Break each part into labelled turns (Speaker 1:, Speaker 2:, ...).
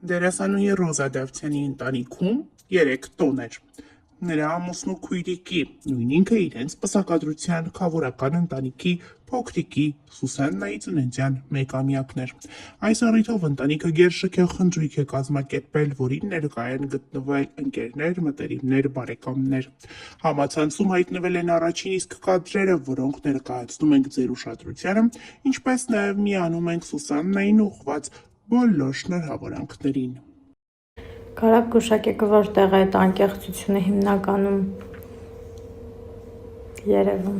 Speaker 1: Դերասանուհի Ռոզա Դավթյանի ընտանիքում 3 տոն էր։ Նրա ամուսնու քույրիկի, նույն ինքը իրենց պսակադրության խավորական ընտանիքի փոքրիկի Սուսաննայի ծննդյան 1-ամյակն էր։ Այս առիթով ընտանիքը գերշքեղ խնջույք է կազմակերպել, որին ներկա են գտնվել ընկերներ, մտերիմներ, բարեկամներ։ Համացանցում հայտնվել են առաջին իսկ կադրերը, որոնք ներկայացնում ենք ձեր ուշադրությանը, ինչպես նաև միանում ենք Սուսաննային ուղղված բոլոր շնորհավորանքներին։
Speaker 2: Կարակ գուշակեք, որտեղ է այդ անկեղծությունը հիմնականում երևում։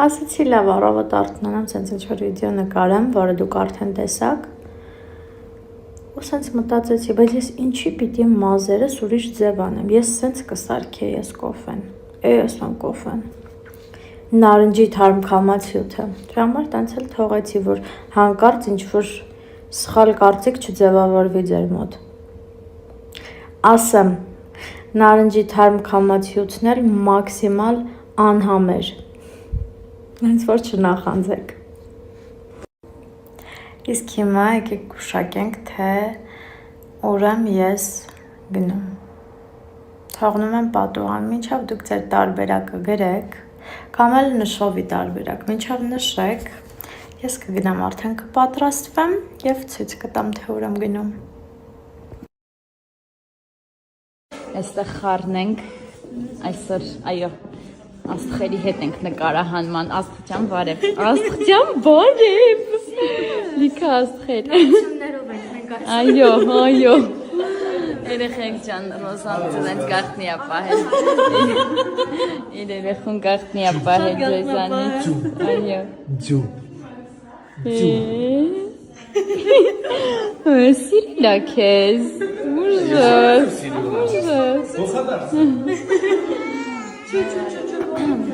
Speaker 2: Ասացի լավ, առավոտ արթնանամ, սենց ինչ-որ վիդեո նկարեմ, որը դուք արդեն տեսաք, ու սենց մտածեցի, բայց ես ինչի պիտի մազերս ուրիշ ձև անեմ, ես սենց կսարքեի ես կոֆեն, ես ան կոֆեն, նարնջի թարմ քամացյութը, դրա համար տենց էլ թողեցի, որ հանկարծ ինչ-որ սխալ կարծիք չձևավորվի ձեր մոտ։ Ասեմ, նարնջի թարմ քամացյութն էլ մաքսիմալ անհամեր, հենց որ չնախանձեք։ Իսկ հիմա եկեք գուշակենք, թե ուր եմ ես գնում։ Թողնում եմ պատուհան, մինչև դուք ձեր տարբերակը գրեք, կամ էլ նշովի տարբերակ, մինչև նշեք, ես կգնամ արդեն կպատրաստվեմ և ցույց կտամ, թե ուր եմ գնում։ Այստեղ խառն ենք, այսօր, այո, աստղերի հետ ենք նկարահանման, աստղջան բարև, աստղջան բարև, լիքը աստղեր, այո, երեխեք ջան, Ռոզան ծնենց գաղտնի է պահել, իր երեխուն գաղտնի է պահել ձեզանից, այո, ջու, սիրիլա քեզ, ուժս,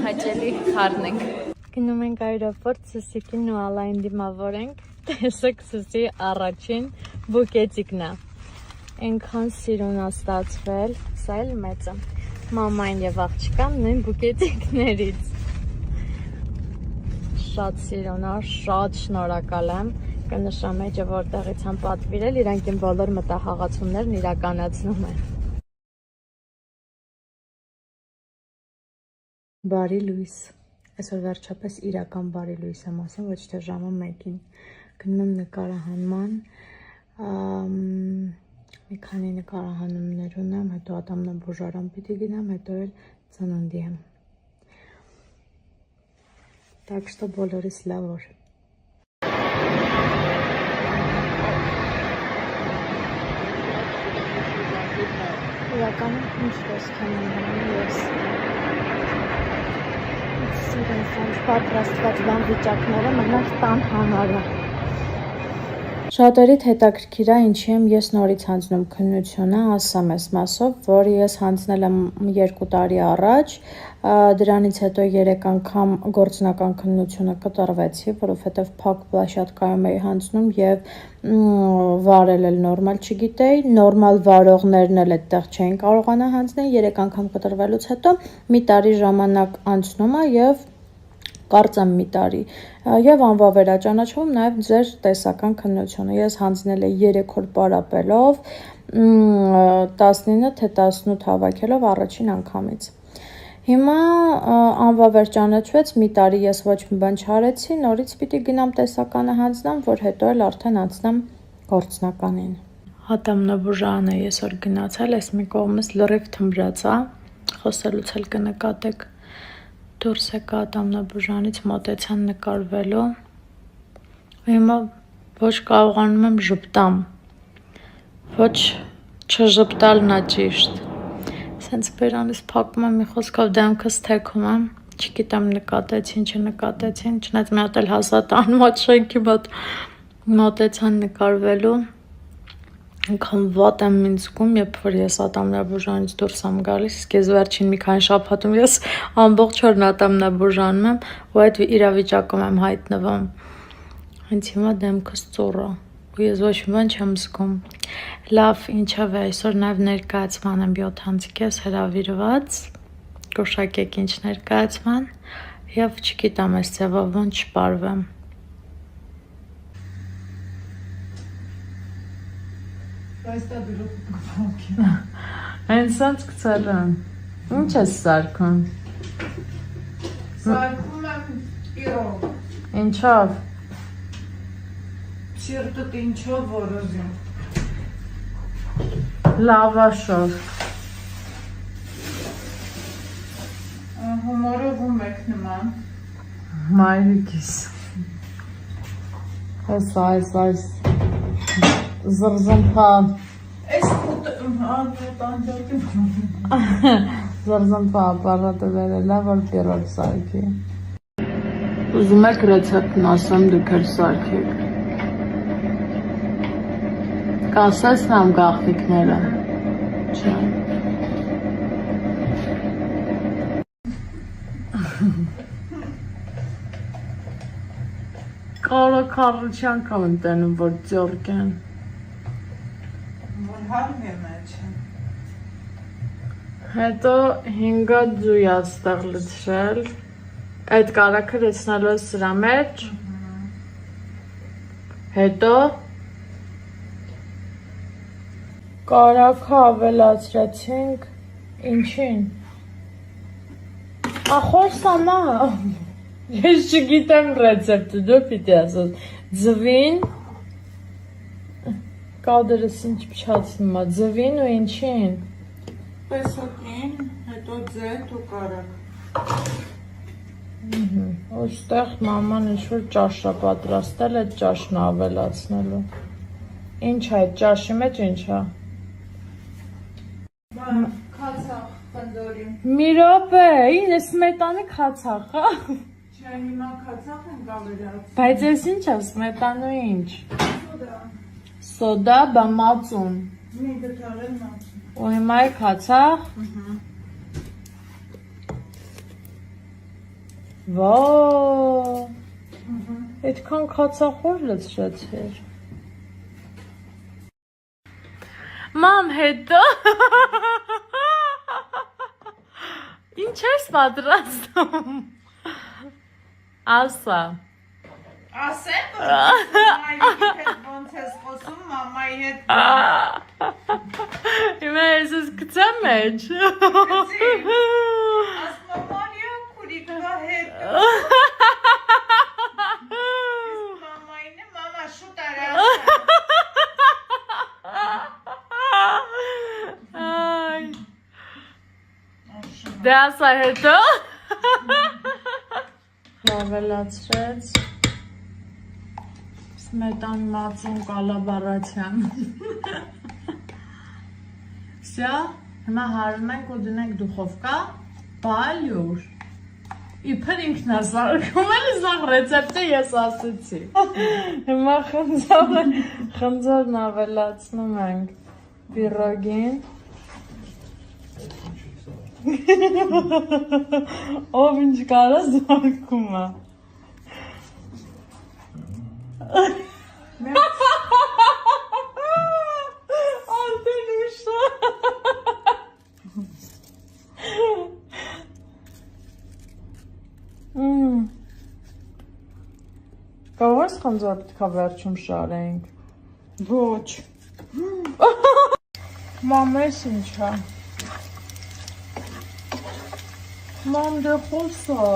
Speaker 2: հաճելի խառն ենք։ Գնում ենք այրոպորտ, Սուսիկին ու Ալային դիմավոր ենք, տեսեք Սուսի առաջին բուկետիկն է, ենքան սիրուն է ստացվել, սա էլ մեծը, մամային և աղջկան նույն բուկետիկներից, շատ սիրուն է, շատ շնորհակալ եմ, կնշամ էջը որտեղից եմ պատվիրել, իրանք իմ բոլոր մտահաղացումներն իրականացնում են։ Բարի լույս, այսօր վերջապես իրական բարի լույս եմ ասում, ոչ թե ժամը 1-ին, գնում եմ նկարահանման, մի քանի նկարահանումներ ունեմ, հետո ատամնաբուժարան պիտի գնամ, հետո էլ ծննդի եմ։ Так что բոլորիս լավ օր։ Իրականում ինչ տեսք եմ ունենում ես։ Սիրուն սանջ պատրաստված բան վիճակները մնաք տան հանարը։ Շատերիդ հետաքրքիր է ինչի եմ ես նորից հանձնում քննությունը, ասեմ այս մասով, որ ես հանձնել եմ 2 տարի առաջ, դրանից հետո 3 անգամ գործնական քննությունը կտրվեցի, որովհետև փակ պլաշատկայում էի հանձնում և վարել էլ նորմալ չգիտեի, նորմալ վարողներն էլ այդտեղ չէին կարողանա հանձնել, 3 անգամ կտրվելուց հետո մի տարի ժամանակ անցնում է և կարծեմ մի տարի և անվավեր է ճանաչվում նաև ձեր տեսական քննությունը, ես հանձնել էի 3 օր պարապելով, 19 թե 18 հավաքելով առաջին անգամից։ Հիմա անվավեր ճանաչվեց, մի տարի ես ոչ մի բան չարեցի, նորից պիտի գնամ տեսականը հանձնամ, որ հետո էլ արդեն անցնեմ գործնականին։ Ատամնաբուժարան է այսօր գնացել, այս մի կողմից լրիվ թմրած է, խոսելուց էլ կնկատեք, դուրս եկա ատամնաբուժարանից մոտեցան նկարվելու, հիմա ոչ կարողանում եմ ժպտամ, ոչ չժպտալն է ճիշտ, սենց բերանից փակում եմ մի խոսքով դեմքս թեքում եմ, չգիտեմ նկատեցին, չնկատեցին, չնայած մի հատ էլ հասատ անմոտ շենքի մոտ մոտեցան նկարվելու, ինքան վատ եմ ինձ զգում, երբ որ ես ատամնաբուժարանից դուրս եմ գալիս, իսկ ես վերջին մի քանի շաբաթում ես ամբողջ օրն ատամնաբուժարանում եմ ու այդ իրավիճակում եմ հայտնվում, հենց հիմա դեմքս ծուռ է ու ես ոչ մի բան չեմ զգում։ Լավ, ինչով է, այսօր նաև ներկայացման եմ 7 անցիկես հրավիրված, գուշակեք ինչ ներկայացման և չգիտեմ այս ձևով ոնց չպարվեմ։
Speaker 3: Այստեղ դրոք կփոքի։
Speaker 2: Հենց սենց կցարան։ Ինչ ես սարքում։
Speaker 3: Սարքում եմ իրով։
Speaker 2: Ինչով։
Speaker 3: Սիրտդ ինչով որոզում։
Speaker 2: Լավաշով։
Speaker 3: Հումորով ու մեկ նման։
Speaker 2: Մայրիկիս։ Այս զրզմփան։
Speaker 3: Այս տանջակի
Speaker 2: Զրզմփա ապարատը վերելա, որ պիրոլ սարքի։ Ուզում եք ռեցեպտն ասեմ, դուք էլ սարքեք։ Կասեցնամ գաղտնիքները։ Չէ։ Կարոքարության կամ եմ տենում, որ ձորք են։
Speaker 3: որ հարմ է մեջ է։
Speaker 2: Հետո 5 ձույ աստեղ լցրել, այդ կարաքը լցնելու է սրա մեջ, հետո կարաքը ավելացրեցինք, ինչին, ախորսամա, ես չգիտեմ ռեցեպտը, դու պիտի ասած, ձվին, կադրս ինչ փչացնում է, ձվին ու ինչին,
Speaker 3: Տեսակին, հետո ձետ ու կարակ։
Speaker 2: ոստեղ մաման ինչ-որ ճաշ է պատրաստել, այդ ճաշն է ավելացնելու, ինչ է, այդ ճաշի մեջ ինչ է,
Speaker 3: Քացախ խնդորին։
Speaker 2: մի րոպե, ինը սմետանի քացախ է,
Speaker 3: Չէ, հիմա քացախ են գավերած։
Speaker 2: բայց ես ինչ է, սմետանու ինչ,
Speaker 3: Սոդա։
Speaker 2: սոդա բա մածուն,
Speaker 3: Մի դթաղել մացում։
Speaker 2: ու հիմա է քացախ, վաա, այդքան քացախոր լցրեցիր, մամ հետո, ինչ ես պատրաստում, ասա,
Speaker 3: Ասեմ, որ մամայի հետ ոնց ես խոսում, մամայի հետ
Speaker 2: հիմա ես ես կծեմ մեջ,
Speaker 3: ասում Մարիա քուրիկվա հետ մամային է, մամա շուտ արա
Speaker 2: դե ասա հետո, ավելացրեց, Սմետան մածուն կալաբարացյան, Սյա, հիմա հարում ենք ու դնենք դուխովկա, բալյուր, իպր ինքն է սարքում էլ սաղ ռեցեպտը ես ասեցի, հիմա խնձորն ավելացնում ենք պիրոգին, ով ինչ կարա սարքում է, Արտեն ուշա Կարող ես խնձոր պիտքա վերջում շարենք Ոչ Մամ ես ինչ է Մամ դե խոսա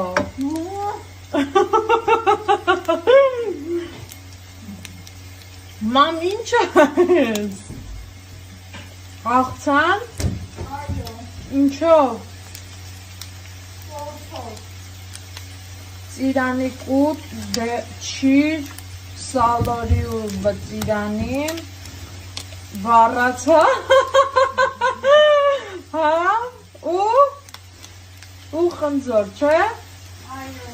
Speaker 2: Մամ ինչ ես Աղցան Ինչով Ծիրանի կուտ, չիր, սալորի ու բծիրանի, վառացա, հա, ու խնձոր, չէ?
Speaker 3: Այո։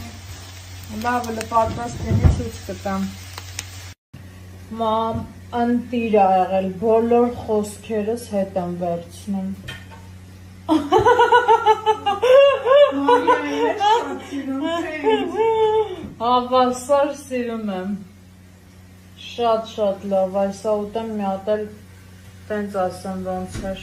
Speaker 2: Լավ էլ պատրաստենի ցույց կտամ։ Մամ, ընտիր ա եղել, բոլոր խոսքերս հետ եմ վերցնում։ Հավասար սիրում եմ Շատ լավ, այսա ուտեմ մի հատ էլ տենց ասեմ ոնց էր